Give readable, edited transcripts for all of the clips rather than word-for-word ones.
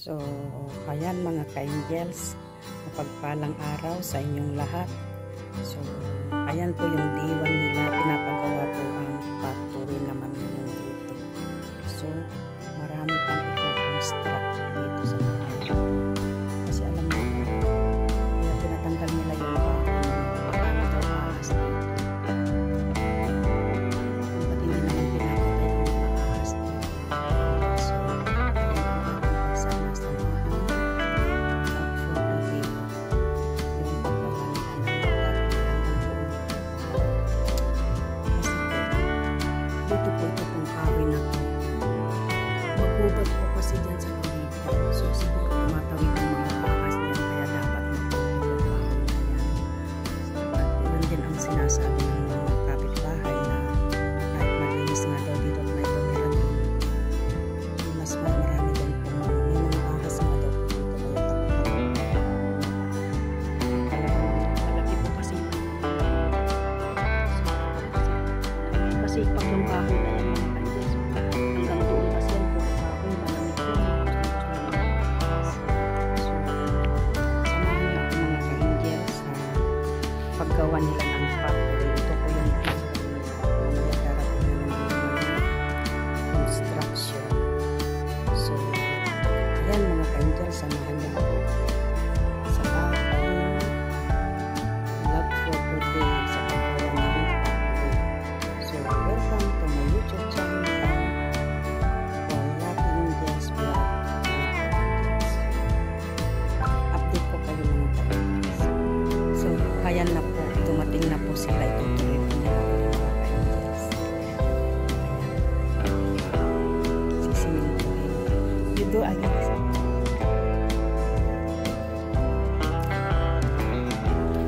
So, ayan mga ka-angels, mapagpalang araw sa inyong lahat. So, ayan po yung diwan nila, pinapagawa po ang factory naman ngayon dito. So, marami pang i-construct dito sa bahay. Kasi alam mo, kaya tinatanggal nila yung bahay, marami daw ahas dito. Ba't hindi naman pinapatay yung mga ahas dito? So, magubad po kasi dyan sa gawin. So siguro tumatawid ang mga ahas niyan, kaya dapat magubad yung bahay na yan. At yun din ang sinasabi ng mga kapitbahay na kahit malinis nga daw dito at may tumira doon, mas marami din po may mga ahas nga daw po dito, kaya takot. Malaki po kasi kasi pag yung bahay na yan hanggang doon kasi yan po bahay, malamig po. Samahan niyo ako mga ka-angel sa paggawa nila ng factory. Ito po yung mamaya darating na naman yung construction. So, ayan mga ka-angel, samahan niyo ako sa aking vlog for today sa paggawa ng factory. So, welcome to my YouTube channel for Lucky Angels Vlog. Update ko kayo mga ka-angels. So, ayan na po, dumating na po sila, itutuloy po nila mga ka-angels. Sisingin ko rin. You do again.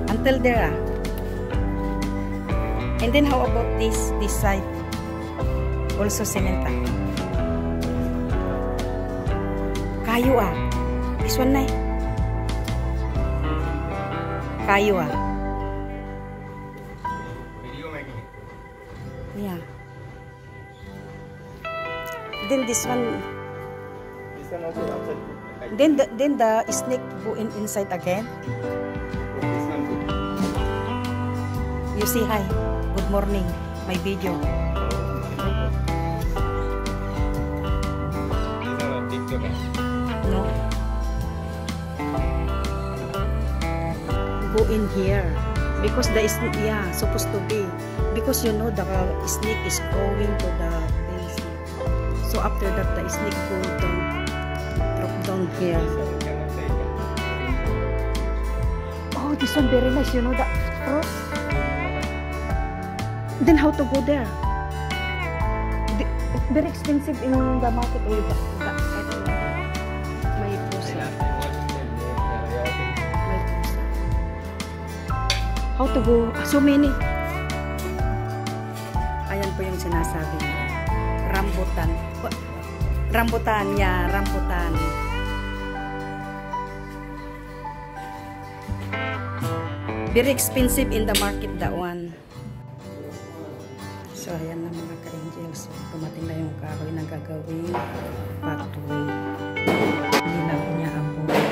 Until there And then how about this side? Also cement Kayo This one na Kayo Video making. Yeah. Then this one. This one also outside. Then the snake go inside again. This one good. You say hi. Good morning. My video. This one a TikTok. No. Go in here because the snake, supposed to be, because you know the snake is going to the fence. So after that the snake go down, drop down here. Oh, this one very nice. You know the fruit. Then how to go there? Very expensive in the market. I don't know. May pusa. How to go? So many. Ayan po yung sinasabi niya. Rambutan. Rambutan, rambutan. Very expensive in the market, that one. So, ayan na mga ka-angels. Tumating na yung kahoy na gagawin factory. Nila niya ang buhay.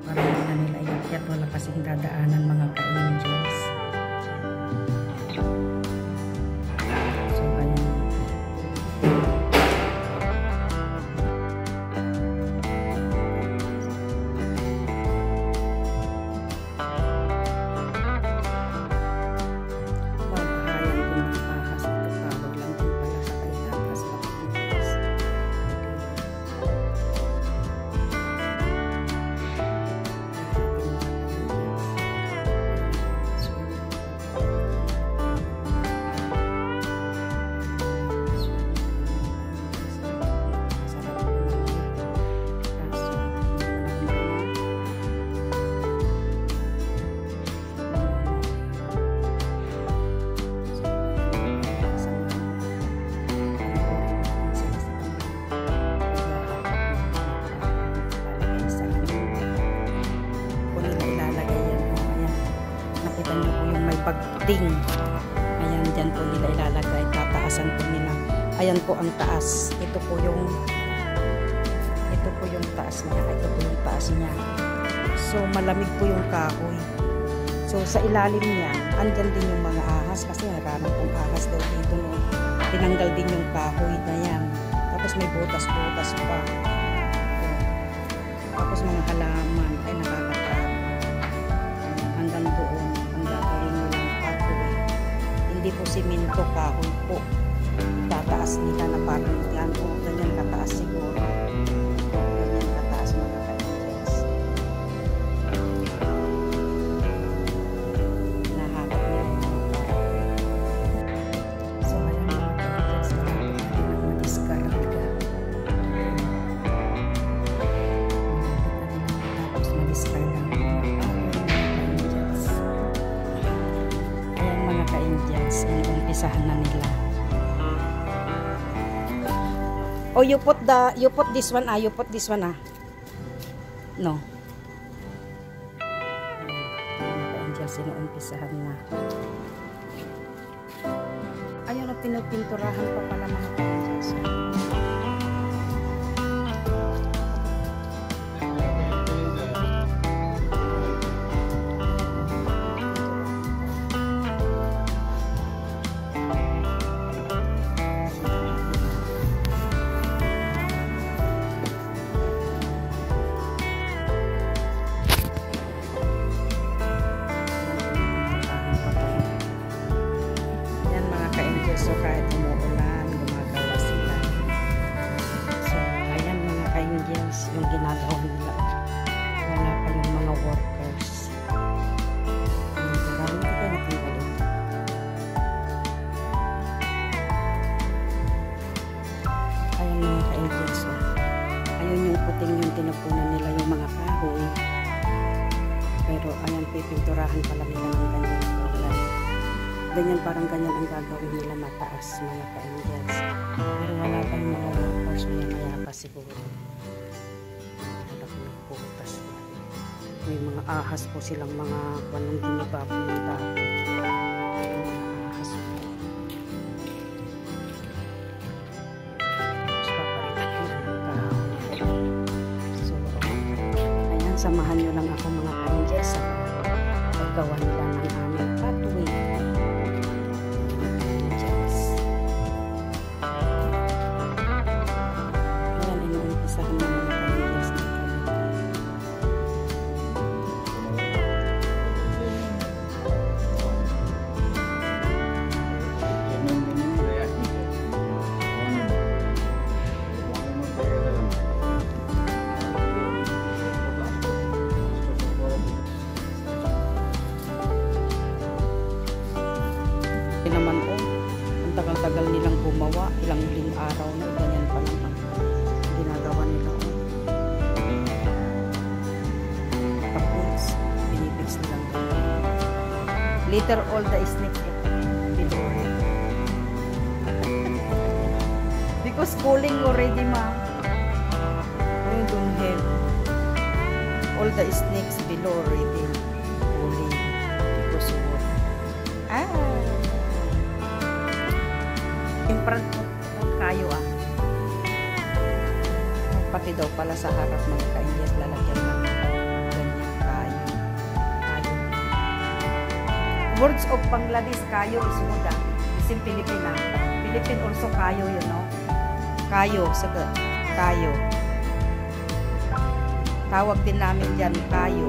Para na nila iakyat. Wala kasing dadaanan mga ka-angels. So, ayan. Pagding. Ayan, dyan po nila ilalagay. Tataasan po nila. Ayan po ang taas. Ito po yung taas taas niya. Ito po yung taas niya. So, malamig po yung kahoy. So, sa ilalim niya, andyan din yung mga ahas. Kasi marami pong ahas daw dito. No? Tinanggal din yung kahoy na yan. Tapos may butas-butas pa. Tapos mga halaman ay nakakatakot. Hanggang doon, ang gagawin nilang pathway. Hindi po simento, kahoy po. Itataas nila na parang yan o ganyan kataas siguro. Ganyan kataas mga ka-angels. Nahakot nila yung mga kahoy. So ayan mga ka-angels, malapit na din ang madiskarga. Tapos madiskarga ang mga ka-angels. Ayan mga ka-angels, inumpisahan na nila. Oh, you put this one, you put this one, No. Mga angels, sinuumpisahan na. Ayun na, pinagpinturahan pa pala mga angels. So kahit umuulan, gumagawa sila. So ayan mga ka-angels, yung ginagawa nila. Wala pa yung mga workers. Marami na kayo natinggalin. Ayan mga ka-angels. Ayun yung puting yung tinapunan nila yung mga kahoy. Pero ayan, pipinturahan pala nila ng ganyan kulay. Ganyan, parang ganyan ang gagawin nila mataas mga ka-angels. Pero wala pa yung mga workers, maya pa siguro. Wala pa yung putas. May mga ahas po silang mga wanong diniba po yung dati. May mga ahas po. Tapos papalitan ko na yung kahoy. So, ayan, samahan nyo lang ako mga ka-angels sa paggawa nila ng aming pathway. Naman ang tagal-tagal nilang gumawa, ilang araw na ganyan pa lang ang ginagawa nila. Tapos pinipix nilang later all the snakes get below because cooling already ma. I don't have all the snakes below already cooling because of in front of kayo pati daw pala sa harap mga ka-angels lalagyan ng ganyan kayo. Words of Bangladesh kayo is muda. Isin Pilipina. Philippine also kayo, you know. Kayo, saga. Kayo. Tawag din namin dyan kayo.